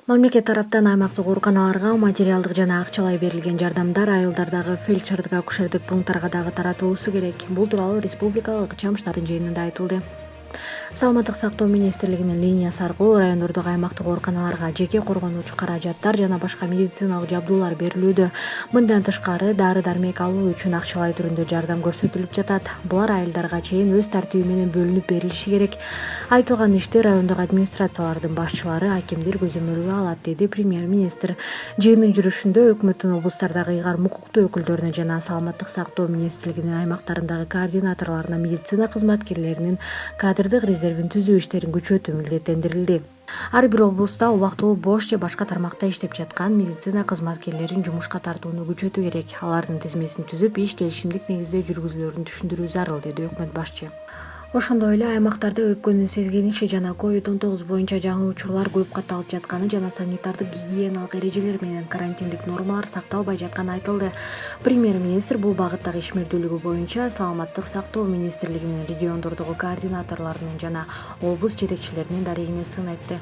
Мамлекет тараптан аймактык ооруканаларга материалдык жана акчалай берилген жардамдар айылдардагы фельдшердик акушердик пункттарга дагы таратылышы керек. Бул тууралуу республикалык ыкчам штабтын жыйынында айтылды. Саламаттык сактоо министрлигинин линиясы аркылуу райондордогу аймактык ооруканаларга жеке коргонуучу каражаттар жана башка медициналык жабдуулар берилүүдө. Мындан тышкары дары-дармек алуу үчүн акчалай түрүндө жардам көрсөтүлүп жатат. Булар айылдарга чейин өз тартиби менен бөлүнүп берилиши керек. Айтылган ишти райондогу администрациялардын башчылары, акимдер көзөмөлгө алат, деди премьер-министр. Жыйындын жүрүшүндө өкмөттүн облустардагы ыйгарым укуктуу өкүлдөрүнө жана саламаттык сактоо министрлигинин аймактарындагы координаторлоруна медицина кызматкерлеринин кадрдык резервин түзүү иштерин күчөтүү милдеттендирилди. Ар бир облуста убактылуу бош же башка тармакта иштеп жаткан медицина кызматкерлерин жумушка тартууну күчөтүү керек. Алардын тизмесин түзүп, иш келишимдик негизде жүргүзүлөрүн түшүндүрүү зарыл, деди өкмөт башчы. Ошондой эле аймактарда өпкөнүн сезгениши жана COVID-19 боюнча жаңы учурлар көп катталып жатканы жана санитардык гигиеналык эрежелер менен карантиндик нормалар сакталбай жатканы айтылды. Премьер-министр бул багыттагы ишмердүүлүгү боюнча саламаттык сактоо министрлигинин региондордогу координаторлорунун жана облус жетекчилеринин дарегине сын айтты.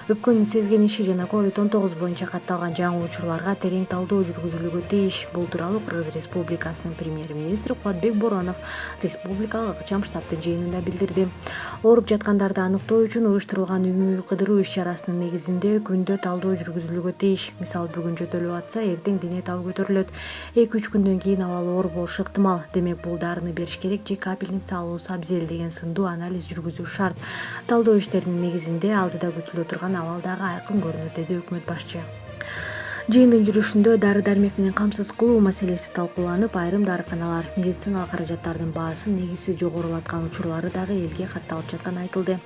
Өпкөнүн сезгениши жана COVID-19 боюнча катталган жаңы учурларга терең талдоо жүргүзүлүүгө тийиш. Бул тууралуу Кыргыз Республикасынын премьер-министри Боронов республикалык ыкчам штабтын жыйынында билдирди. Ооруп жаткандарды аныктоо үчүн уюштурулган Үймө кыдырып иш-чарасынын негизинде күндө талдоо жүргүзүлүүгө тийиш. Мисалы, бүгүн жөтөлүп атса, эртең дене табы көтөрүлөт. 2-3 күндөн кийин абалы оор болушу ыктымал. Демек, бул дарыны бериш керек же капельница алуусу абзел деген сындуу анализ жүргүзүү шарт. Талдоо иштеринин негизинде алдыда күтүлө турган абал дагы айкын көрүнөт, деди өкмөт башчы. Жыйындын жүрүшүндө дары-дармек менен камсыз кылуу маселеси талкууланып, айрым дарыканалар медициналык каражаттардын баасын негизсиз жогорулаткан учурлары дагы элге катталып жатканы айтылды.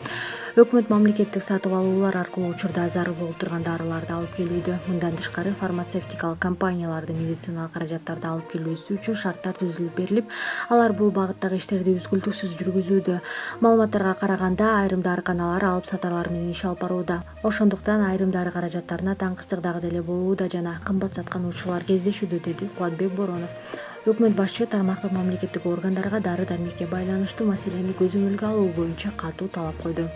Өкмөт мамлекеттик сатып алуулар аркылуу учурда зарыл болуп турган дарыларды алып келүүдө. Мындан тышкары фармацевтикалык компанияларды медициналык каражаттарды алып келүүсү үчүн шарттар түзүлүп берилип, алар бул багыттагы иштерди үзгүлтүксүз жүргүзүүдө. Маалыматтарга караганда, айрым дарыканалар алып сатарлар менен иш алып барууда. Ошондуктан айрым дары каражаттарына таңкыстык дагы деле болууда жана кымбат саткан кездешүүдө, деди Боронов. Өкмөт башчы тармактык мамлекеттик органдарга дары-дармекке байланыштуу маселени көзөмөлгө алуу боюнча катуу талап койду.